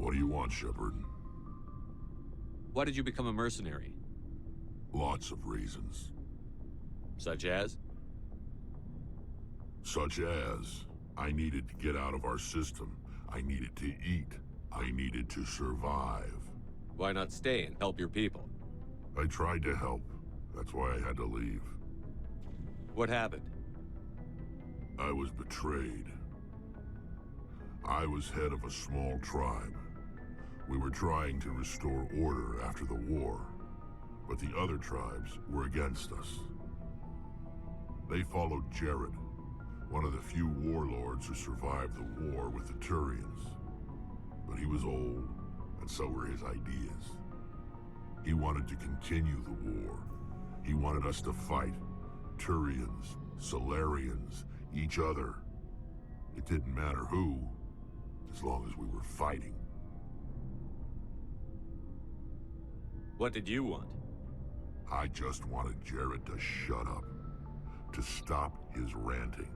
What do you want, Shepard? Why did you become a mercenary? Lots of reasons. Such as? Such as, I needed to get out of our system. I needed to eat. I needed to survive. Why not stay and help your people? I tried to help. That's why I had to leave. What happened? I was betrayed. I was head of a small tribe. We were trying to restore order after the war, but the other tribes were against us. They followed Jared, one of the few warlords who survived the war with the Turians. But he was old, and so were his ideas. He wanted to continue the war. He wanted us to fight. Turians, Solarians, each other. It didn't matter who, as long as we were fighting. What did you want? I just wanted Jared to shut up, to stop his ranting.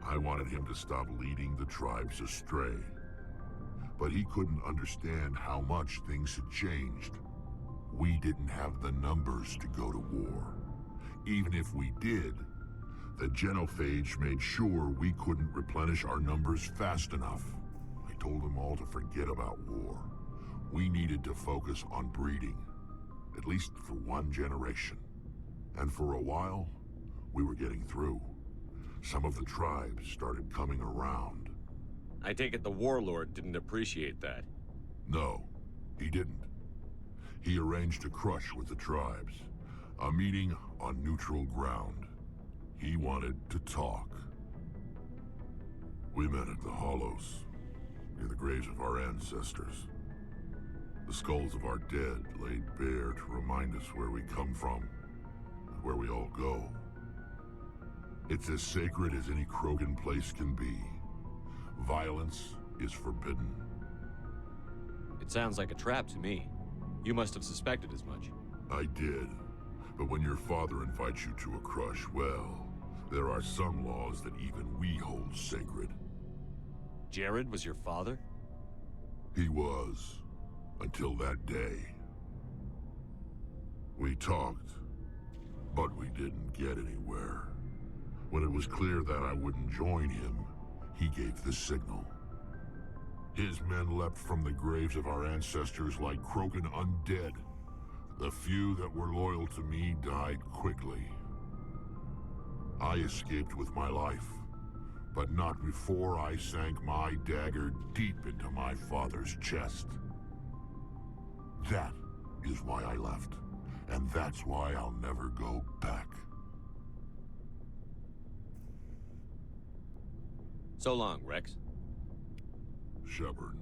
I wanted him to stop leading the tribes astray. But he couldn't understand how much things had changed. We didn't have the numbers to go to war. Even if we did, the genophage made sure we couldn't replenish our numbers fast enough. I told them all to forget about war. We needed to focus on breeding, at least for one generation. And for a while, we were getting through. Some of the tribes started coming around. I take it the warlord didn't appreciate that. No, he didn't. He arranged a crush with the tribes, a meeting on neutral ground. He wanted to talk. We met at the Hollows, near the graves of our ancestors. The skulls of our dead laid bare to remind us where we come from, and where we all go. It's as sacred as any Krogan place can be. Violence is forbidden. It sounds like a trap to me. You must have suspected as much. I did. But when your father invites you to a crush, well, there are some laws that even we hold sacred. Jared was your father? He was. Until that day. We talked, but we didn't get anywhere. When it was clear that I wouldn't join him, he gave the signal. His men leapt from the graves of our ancestors like Krogan undead. The few that were loyal to me died quickly. I escaped with my life, but not before I sank my dagger deep into my father's chest. That is why I left, and that's why I'll never go back. So long, Rex. Shepard.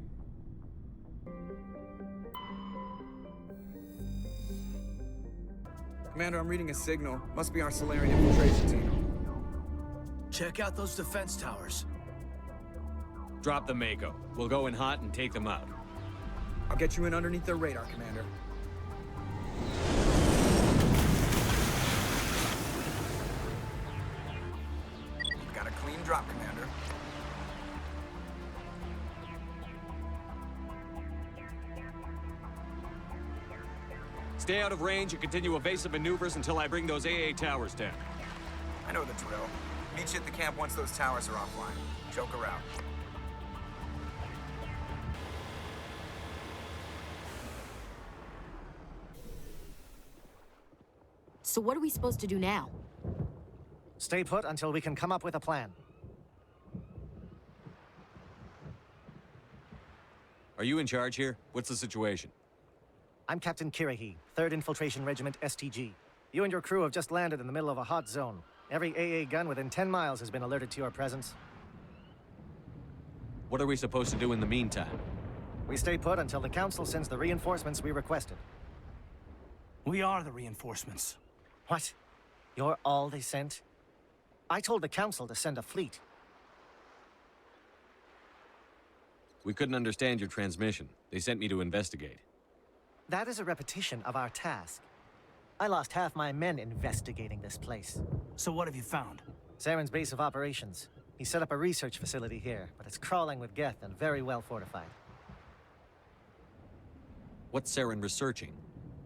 Commander, I'm reading a signal. Must be our Solarian infiltration team. Check out those defense towers. Drop the Mako. We'll go in hot and take them out. I'll get you in underneath their radar, Commander. Got a clean drop, Commander. Stay out of range and continue evasive maneuvers until I bring those AA towers down. I know the drill. Meet you at the camp once those towers are offline. Joke around. So what are we supposed to do now? Stay put until we can come up with a plan. Are you in charge here? What's the situation? I'm Captain Kirrahe, 3rd Infiltration Regiment STG. You and your crew have just landed in the middle of a hot zone. Every AA gun within 10 miles has been alerted to your presence. What are we supposed to do in the meantime? We stay put until the Council sends the reinforcements we requested. We are the reinforcements. What? You're all they sent? I told the Council to send a fleet. We couldn't understand your transmission. They sent me to investigate. That is a repetition of our task. I lost half my men investigating this place. So what have you found? Saren's base of operations. He set up a research facility here, but it's crawling with Geth and very well fortified. What's Saren researching?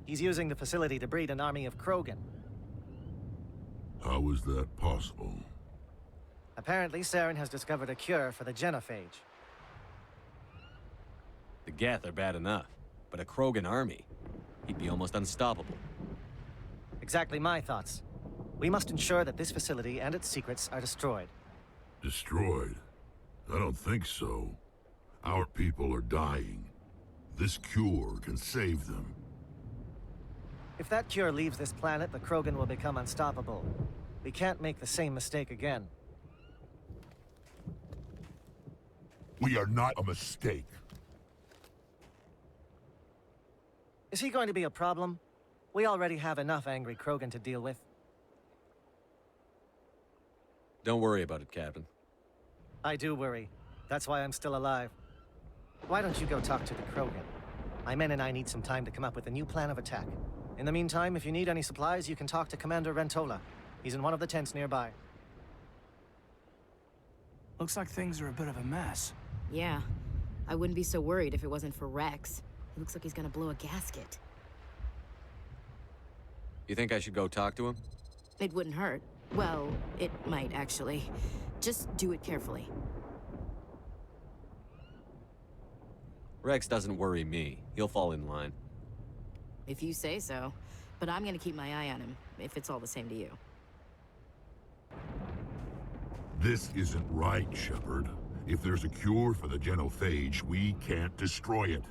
He's using the facility to breed an army of Krogan. How is that possible? Apparently, Saren has discovered a cure for the genophage. The Geth are bad enough, but a Krogan army? He'd be almost unstoppable. Exactly my thoughts. We must ensure that this facility and its secrets are destroyed. Destroyed? I don't think so. Our people are dying. This cure can save them. If that cure leaves this planet, the Krogan will become unstoppable. We can't make the same mistake again. We are not a mistake. Is he going to be a problem? We already have enough angry Krogan to deal with. Don't worry about it, Captain. I do worry. That's why I'm still alive. Why don't you go talk to the Krogan? My men and I need some time to come up with a new plan of attack. In the meantime, if you need any supplies, you can talk to Commander Rentola. He's in one of the tents nearby. Looks like things are a bit of a mess. Yeah. I wouldn't be so worried if it wasn't for Rex. He looks like he's gonna blow a gasket. You think I should go talk to him? It wouldn't hurt. Well, it might, actually. Just do it carefully. Rex doesn't worry me. He'll fall in line. If you say so. But I'm gonna keep my eye on him, if it's all the same to you. This isn't right, Shepard. If there's a cure for the genophage, we can't destroy it.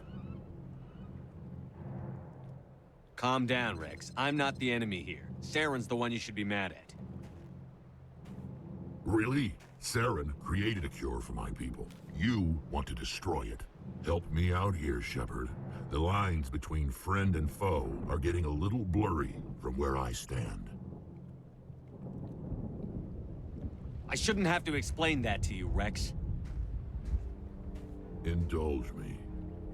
Calm down, Rex. I'm not the enemy here. Saren's the one you should be mad at. Really? Saren created a cure for my people. You want to destroy it. Help me out here, Shepard. The lines between friend and foe are getting a little blurry from where I stand. I shouldn't have to explain that to you, Rex. Indulge me.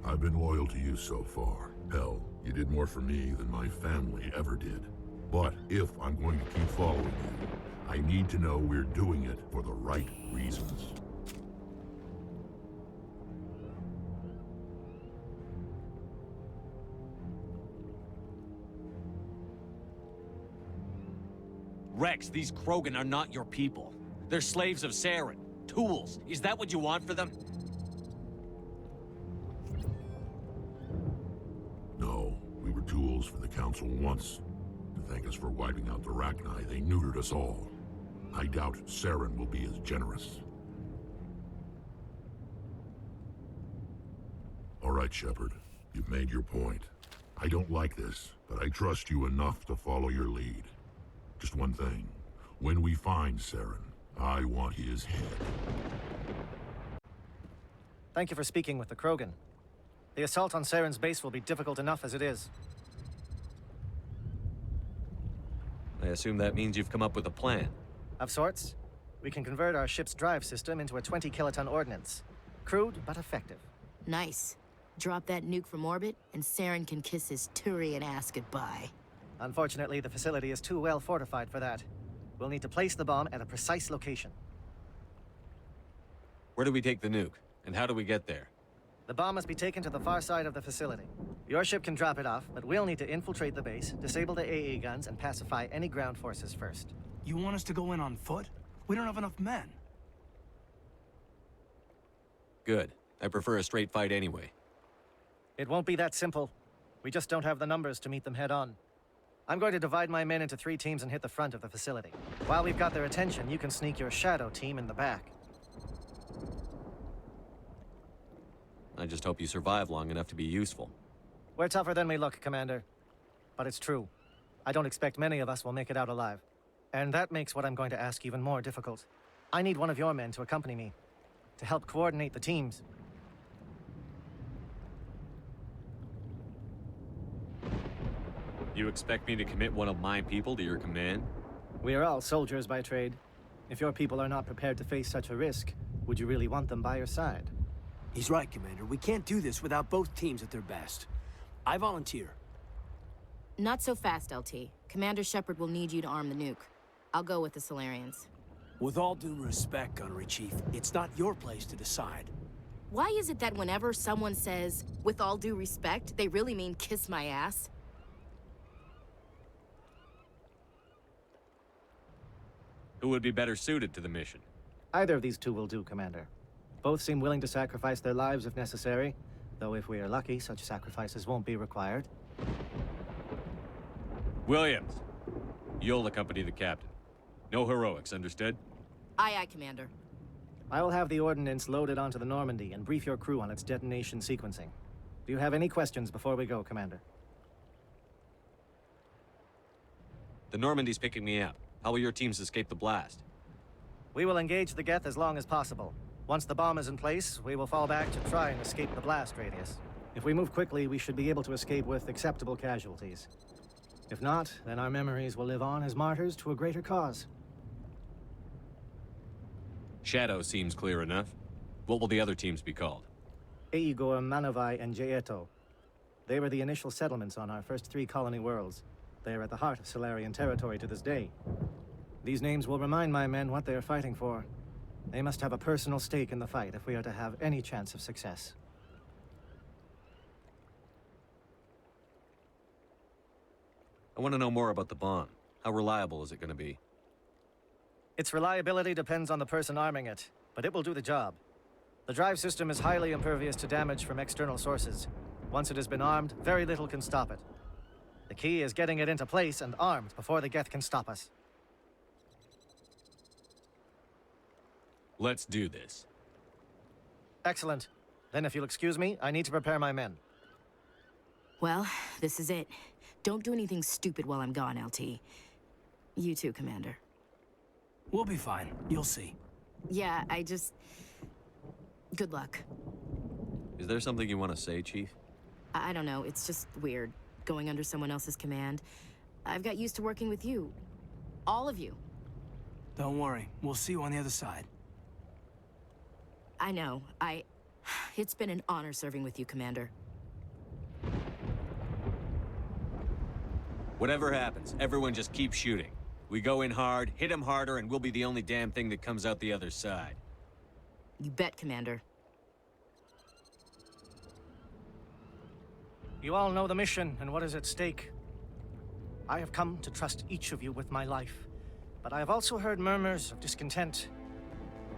I've been loyal to you so far. Hell, you did more for me than my family ever did. But if I'm going to keep following you, I need to know we're doing it for the right reasons. Rex, these Krogan are not your people. They're slaves of Saren. Tools. Is that what you want for them? No, we were tools for the Council once. To thank us for wiping out the Rachni, they neutered us all. I doubt Saren will be as generous. All right, Shepard. You've made your point. I don't like this, but I trust you enough to follow your lead. Just one thing. When we find Saren, I want his head. Thank you for speaking with the Krogan. The assault on Saren's base will be difficult enough as it is. I assume that means you've come up with a plan. Of sorts. We can convert our ship's drive system into a 20-kiloton ordnance. Crude, but effective. Nice. Drop that nuke from orbit, and Saren can kiss his Turian ass goodbye. Unfortunately, the facility is too well fortified for that. We'll need to place the bomb at a precise location. Where do we take the nuke? And how do we get there? The bomb must be taken to the far side of the facility. Your ship can drop it off, but we'll need to infiltrate the base, disable the AA guns, and pacify any ground forces first. You want us to go in on foot? We don't have enough men. Good. I prefer a straight fight anyway. It won't be that simple. We just don't have the numbers to meet them head-on. I'm going to divide my men into 3 teams and hit the front of the facility. While we've got their attention, you can sneak your shadow team in the back. I just hope you survive long enough to be useful. We're tougher than we look, Commander. But it's true. I don't expect many of us will make it out alive. And that makes what I'm going to ask even more difficult. I need one of your men to accompany me, to help coordinate the teams. You expect me to commit one of my people to your command? We are all soldiers by trade. If your people are not prepared to face such a risk, would you really want them by your side? He's right, Commander. We can't do this without both teams at their best. I volunteer. Not so fast, LT. Commander Shepard will need you to arm the nuke. I'll go with the Solarians. With all due respect, Gunnery Chief, it's not your place to decide. Why is it that whenever someone says, with all due respect, they really mean kiss my ass? Who would be better suited to the mission? Either of these two will do, Commander. Both seem willing to sacrifice their lives if necessary, though if we are lucky, such sacrifices won't be required. Williams, you'll accompany the captain. No heroics, understood? Aye, aye, Commander. I will have the ordnance loaded onto the Normandy and brief your crew on its detonation sequencing. Do you have any questions before we go, Commander? The Normandy's picking me up. How will your teams escape the blast? We will engage the Geth as long as possible. Once the bomb is in place, we will fall back to try and escape the blast radius. If we move quickly, we should be able to escape with acceptable casualties. If not, then our memories will live on as martyrs to a greater cause. Shadow seems clear enough. What will the other teams be called? Eigor, Manavai, and Jaeto. They were the initial settlements on our first 3 colony worlds. They are at the heart of Solarian territory to this day. These names will remind my men what they are fighting for. They must have a personal stake in the fight if we are to have any chance of success. I want to know more about the bomb. How reliable is it going to be? Its reliability depends on the person arming it, but it will do the job. The drive system is highly impervious to damage from external sources. Once it has been armed, very little can stop it. The key is getting it into place and armed before the Geth can stop us. Let's do this. Excellent. Then if you'll excuse me, I need to prepare my men. Well, this is it. Don't do anything stupid while I'm gone, LT. You too, Commander. We'll be fine. You'll see. Yeah, good luck. Is there something you want to say, Chief? I don't know, it's just weird, going under someone else's command. I've got used to working with you. All of you. Don't worry. We'll see you on the other side. I know, It's been an honor serving with you, Commander. Whatever happens, everyone just keep shooting. We go in hard, hit them harder, and we'll be the only damn thing that comes out the other side. You bet, Commander. You all know the mission and what is at stake. I have come to trust each of you with my life, but I have also heard murmurs of discontent.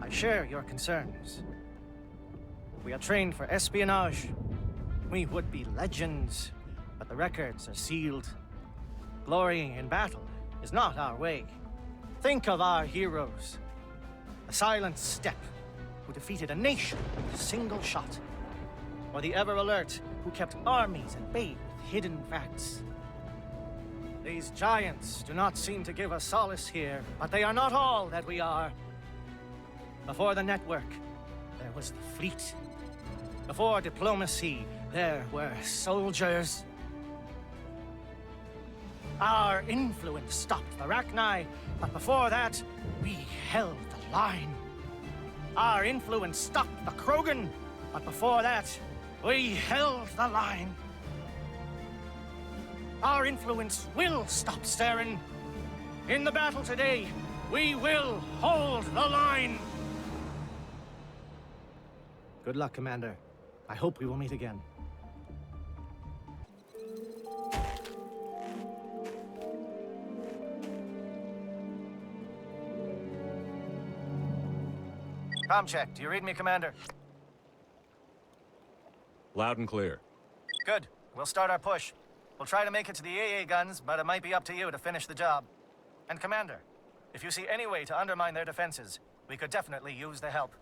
I share your concerns. We are trained for espionage. We would be legends, but the records are sealed. Glorying in battle is not our way. Think of our heroes. The Silent Step, who defeated a nation with a single shot. Or the Ever Alert, who kept armies at bay with hidden facts. These giants do not seem to give us solace here, but they are not all that we are. Before the network, there was the fleet. Before diplomacy, there were soldiers. Our influence stopped the Rachni, but before that, we held the line. Our influence stopped the Krogan, but before that, we held the line. Our influence will stop Saren. In the battle today, we will hold the line. Good luck, Commander. I hope we will meet again. Comm check. Do you read me, Commander? Loud and clear. Good. We'll start our push. We'll try to make it to the AA guns, but it might be up to you to finish the job. And Commander, if you see any way to undermine their defenses, we could definitely use the help.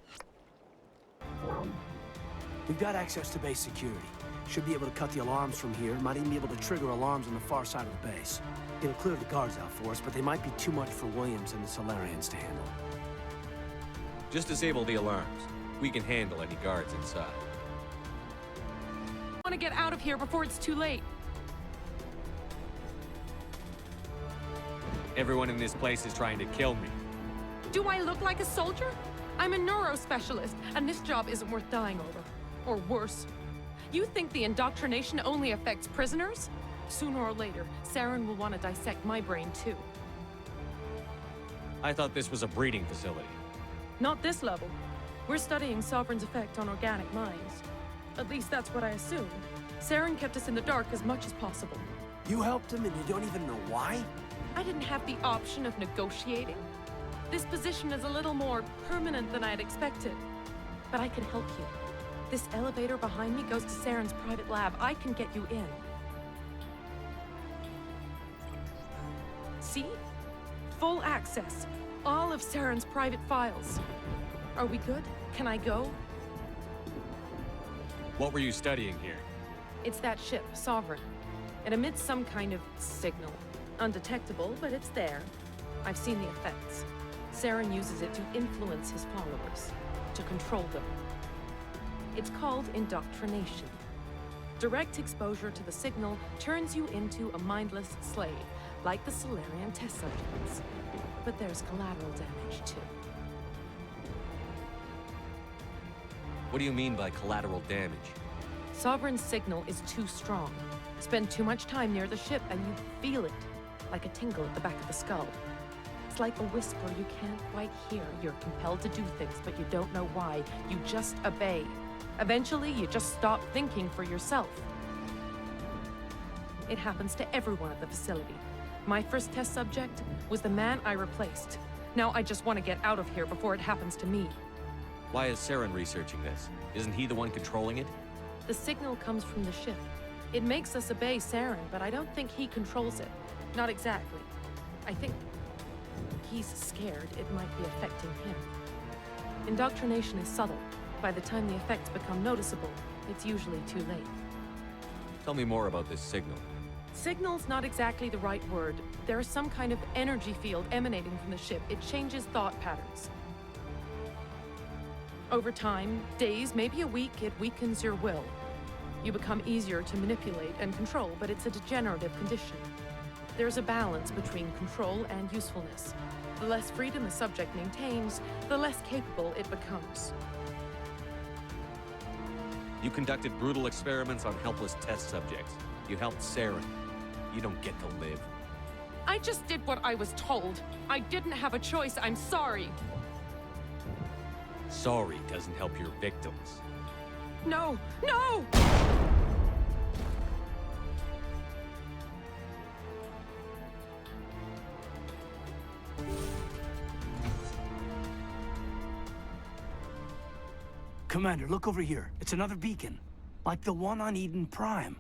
We've got access to base security. Should be able to cut the alarms from here. Might even be able to trigger alarms on the far side of the base. It'll clear the guards out for us, but they might be too much for Williams and the Solarians to handle. Just disable the alarms. We can handle any guards inside. I want to get out of here before it's too late. Everyone in this place is trying to kill me. Do I look like a soldier? I'm a neurospecialist, and this job isn't worth dying over. Or worse. You think the indoctrination only affects prisoners? Sooner or later, Saren will want to dissect my brain too. I thought this was a breeding facility. Not this level. We're studying Sovereign's effect on organic minds. At least that's what I assumed. Saren kept us in the dark as much as possible. You helped him and you don't even know why? I didn't have the option of negotiating. This position is a little more permanent than I had expected. But I can help you. This elevator behind me goes to Saren's private lab. I can get you in. See? Full access. All of Saren's private files. Are we good? Can I go? What were you studying here? It's that ship, Sovereign. It emits some kind of signal. Undetectable, but it's there. I've seen the effects. Saren uses it to influence his followers, to control them. It's called indoctrination. Direct exposure to the signal turns you into a mindless slave, like the Salarian test subjects. But there's collateral damage, too. What do you mean by collateral damage? Sovereign's signal is too strong. Spend too much time near the ship and you feel it, like a tingle at the back of the skull. It's like a whisper you can't quite hear. You're compelled to do things, but you don't know why. You just obey. Eventually, you just stop thinking for yourself. It happens to everyone at the facility. My first test subject was the man I replaced. Now I just want to get out of here before it happens to me. Why is Saren researching this? Isn't he the one controlling it? The signal comes from the ship. It makes us obey Saren, but I don't think he controls it. Not exactly. I think he's scared it might be affecting him. Indoctrination is subtle. By the time the effects become noticeable, it's usually too late. Tell me more about this signal. Signal's not exactly the right word. There is some kind of energy field emanating from the ship. It changes thought patterns. Over time, days, maybe a week, it weakens your will. You become easier to manipulate and control, but it's a degenerative condition. There's a balance between control and usefulness. The less freedom the subject maintains, the less capable it becomes. You conducted brutal experiments on helpless test subjects. You helped Saren. You don't get to live. I just did what I was told. I didn't have a choice. I'm sorry. Sorry doesn't help your victims. No! No! Commander, look over here. It's another beacon. Like the one on Eden Prime.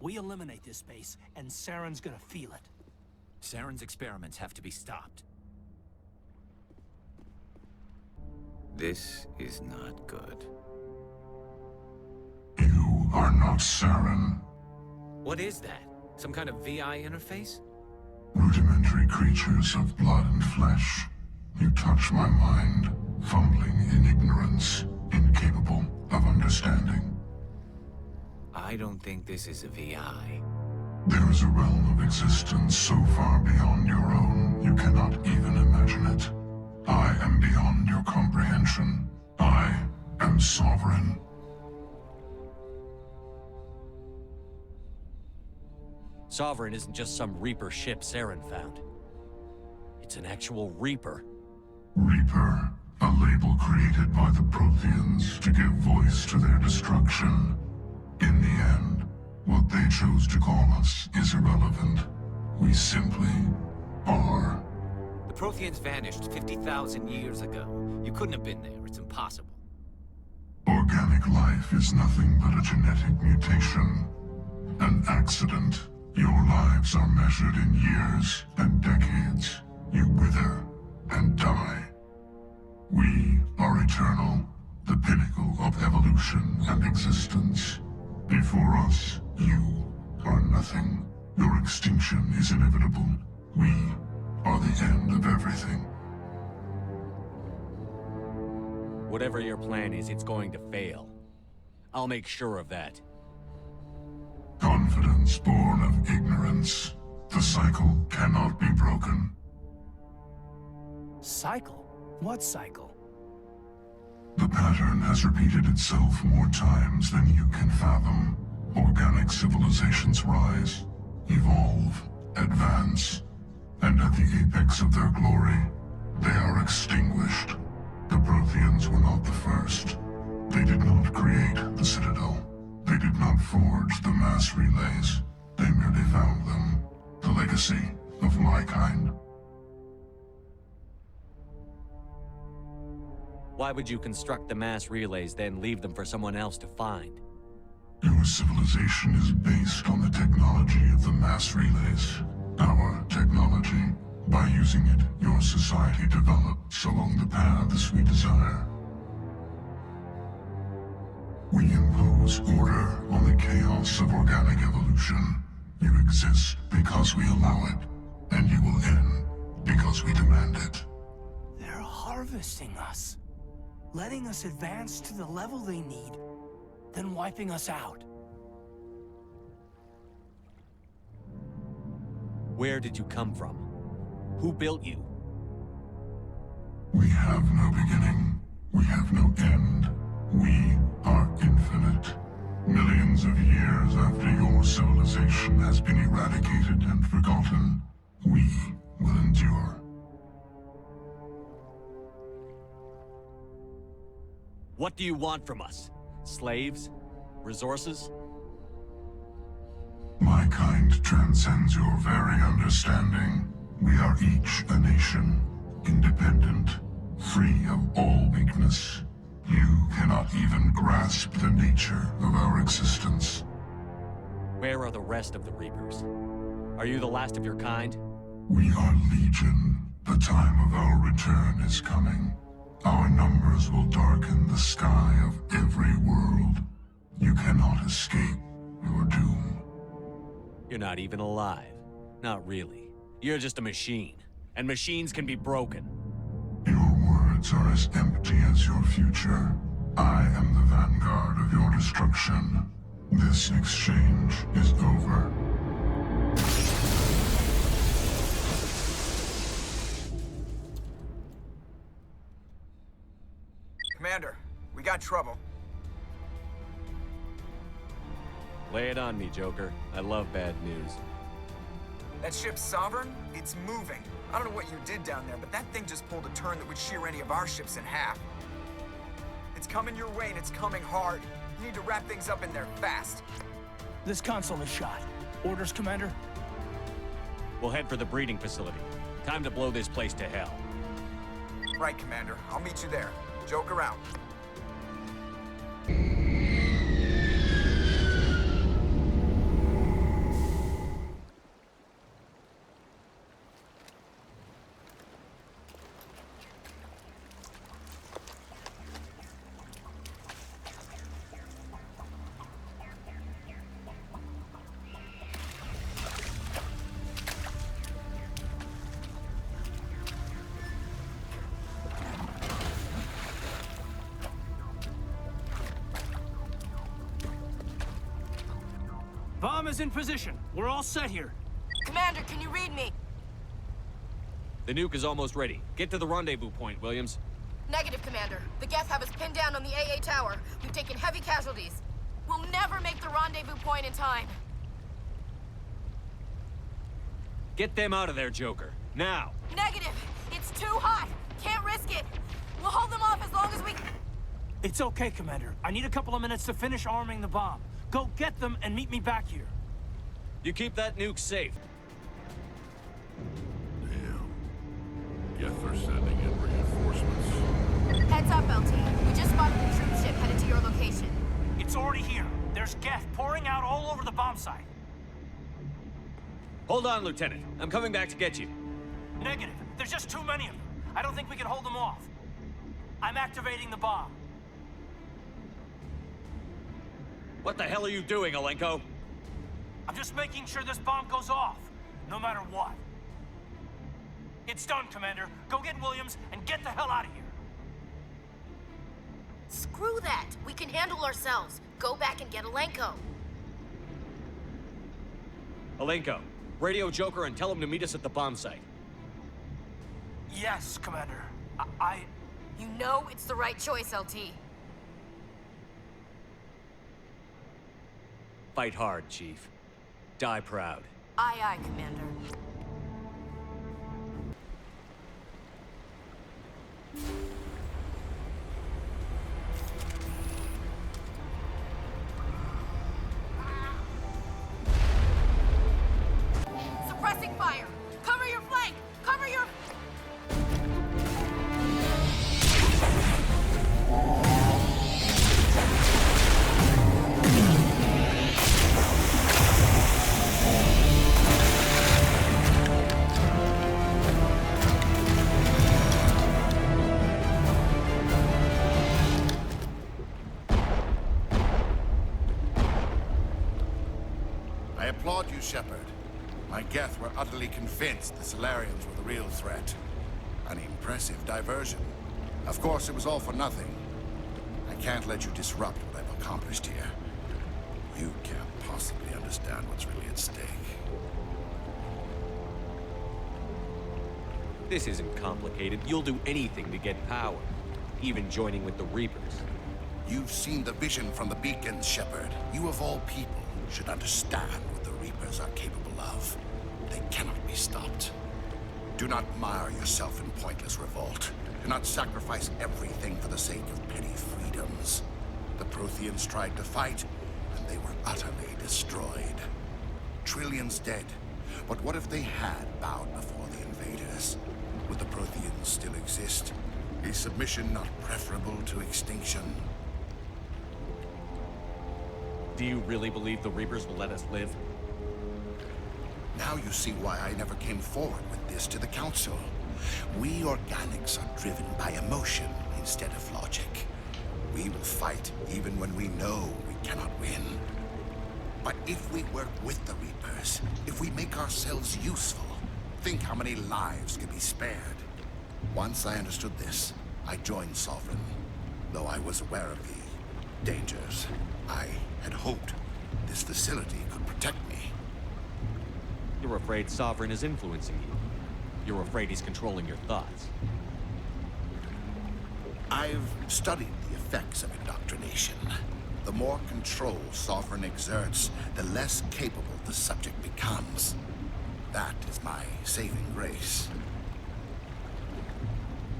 We eliminate this base, and Saren's gonna feel it. Saren's experiments have to be stopped. This is not good. You are not Saren. What is that? Some kind of VI interface? Rudimentary creatures of blood and flesh. You touch my mind, fumbling in ignorance, incapable of understanding. I don't think this is a VI. There is a realm of existence so far beyond your own, you cannot even imagine it. I am beyond your comprehension. I am sovereign. Sovereign isn't just some Reaper ship Saren found. It's an actual Reaper. Reaper, a label created by the Protheans to give voice to their destruction. In the end, what they chose to call us is irrelevant. We simply are. The Protheans vanished 50,000 years ago. You couldn't have been there. It's impossible. Organic life is nothing but a genetic mutation. An accident Your lives are measured in years and decades. You wither and die. We are eternal, the pinnacle of evolution and existence. Before us, you are nothing. Your extinction is inevitable. We are the end of everything. Whatever your plan is, it's going to fail. I'll make sure of that. Confidence born of ignorance. The cycle cannot be broken. Cycle? What cycle? The pattern has repeated itself more times than you can fathom. Organic civilizations rise, evolve, advance, and at the apex of their glory, they are extinguished. The Protheans were not the first. They did not create the Citadel. They did not forge the mass relays. They merely found them. The legacy of my kind. Why would you construct the mass relays, then leave them for someone else to find? Your civilization is based on the technology of the mass relays. Our technology. By using it, your society develops along the paths we desire. We impose order on the chaos of organic evolution. You exist because we allow it, and you will end because we demand it. They're harvesting us. Letting us advance to the level they need, then wiping us out. Where did you come from? Who built you? We have no beginning. We have no end. We are infinite. Millions of years after your civilization has been eradicated and forgotten, we will endure. What do you want from us? Slaves? Resources? My kind transcends your very understanding. We are each a nation, independent, free of all weakness. You cannot even grasp the nature of our existence. Where are the rest of the Reapers? Are you the last of your kind? We are Legion. The time of our return is coming. Our numbers will darken the sky of every world. You cannot escape your doom. You're not even alive. Not really. You're just a machine. And machines can be broken. Your words are as empty as your future. I am the vanguard of your destruction. This exchange is over. Commander, we got trouble. Lay it on me, Joker. I love bad news. That ship's Sovereign? It's moving. I don't know what you did down there, but that thing just pulled a turn that would shear any of our ships in half. It's coming your way, and it's coming hard. You need to wrap things up in there fast. This console is shot. Orders, Commander? We'll head for the breeding facility. Time to blow this place to hell. Right, Commander. I'll meet you there. Joker out. Bomb is in position. We're all set here. Commander, can you read me? The nuke is almost ready. Get to the rendezvous point, Williams. Negative, Commander. The Geth have us pinned down on the AA tower. We've taken heavy casualties. We'll never make the rendezvous point in time. Get them out of there, Joker. Now! Negative! It's too hot! Can't risk it! We'll hold them off as long as we... It's okay, Commander. I need a couple of minutes to finish arming the bomb. Go get them and meet me back here. You keep that nuke safe. Damn. Guess they're sending in reinforcements. Heads up, LT. We just spotted a troop ship headed to your location. It's already here. There's Geth pouring out all over the bomb site. Hold on, Lieutenant. I'm coming back to get you. Negative. There's just too many of them. I don't think we can hold them off. I'm activating the bomb. What the hell are you doing, Alenko? I'm just making sure this bomb goes off, no matter what. It's done, Commander. Go get Williams and get the hell out of here. Screw that. We can handle ourselves. Go back and get Alenko. Alenko, radio Joker and tell him to meet us at the bomb site. Yes, Commander. You know it's the right choice, LT. Fight hard, Chief. Die proud. Aye, aye, Commander. Suppressing fire! Cover your flank! Cover your... I applaud you, Shepard. My Geth were utterly convinced the Solarians were the real threat. An impressive diversion. Of course, it was all for nothing. I can't let you disrupt what I've accomplished here. You can't possibly understand what's really at stake. This isn't complicated. You'll do anything to get power. Even joining with the Reapers. You've seen the vision from the beacons, Shepard. You of all people should understand what the Reapers are capable of. They cannot be stopped. Do not mire yourself in pointless revolt. Do not sacrifice everything for the sake of petty freedoms. The Protheans tried to fight, and they were utterly destroyed. Trillions dead. But what if they had bowed before the invaders? Would the Protheans still exist? Is submission not preferable to extinction? Do you really believe the Reapers will let us live? Now you see why I never came forward with this to the Council. We organics are driven by emotion instead of logic. We will fight even when we know we cannot win. But if we work with the Reapers, if we make ourselves useful, think how many lives could be spared. Once I understood this, I joined Sovereign. Though I was aware of the dangers, I had hoped this facility could protect me. You're afraid Sovereign is influencing you. You're afraid he's controlling your thoughts. I've studied the effects of indoctrination. The more control Sovereign exerts, the less capable the subject becomes. That is my saving grace.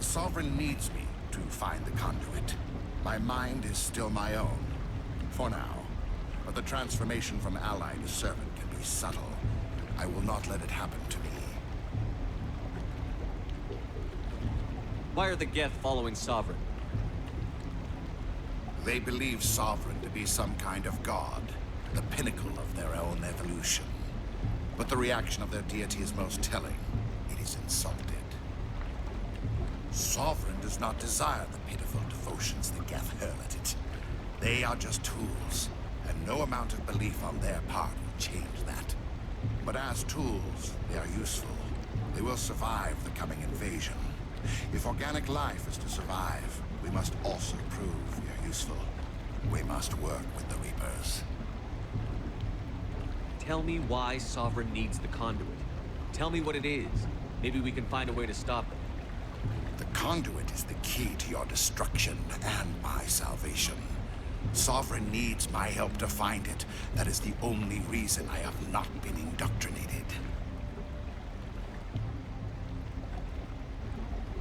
Sovereign needs me to find the conduit. My mind is still my own, for now. But the transformation from ally to servant can be subtle. I will not let it happen to me. Why are the Geth following Sovereign? They believe Sovereign to be some kind of god, the pinnacle of their own evolution. But the reaction of their deity is most telling. It is insulted. Sovereign does not desire the pitiful devotions the Geth hurl at it. They are just tools, and no amount of belief on their part will change that. But as tools, they are useful. They will survive the coming invasion. If organic life is to survive, we must also prove we are useful. We must work with the Reapers. Tell me why Sovereign needs the conduit. Tell me what it is. Maybe we can find a way to stop it. The conduit is the key to your destruction and my salvation. Sovereign needs my help to find it. That is the only reason I have not been indoctrinated.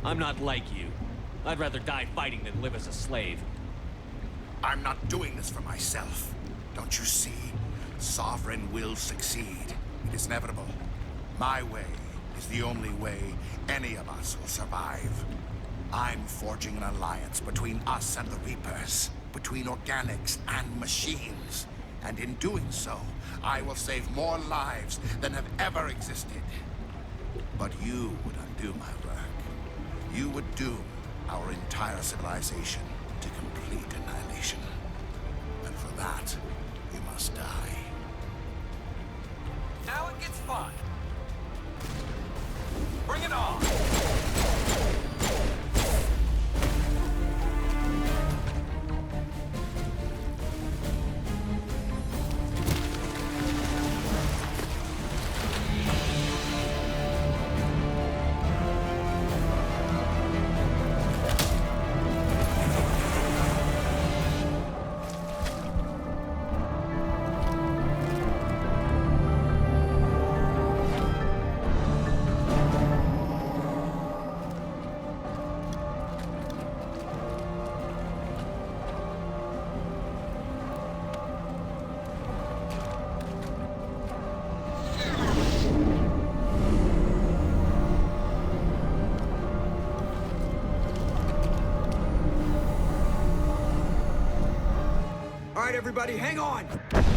I'm not like you. I'd rather die fighting than live as a slave. I'm not doing this for myself. Don't you see? Sovereign will succeed. It is inevitable. My way is the only way any of us will survive. I'm forging an alliance between us and the Reapers. Between organics and machines. And in doing so, I will save more lives than have ever existed. But you would undo my work. You would doom our entire civilization to complete annihilation. And for that, you must die. Now it gets fun. Bring it on! All right, everybody, hang on!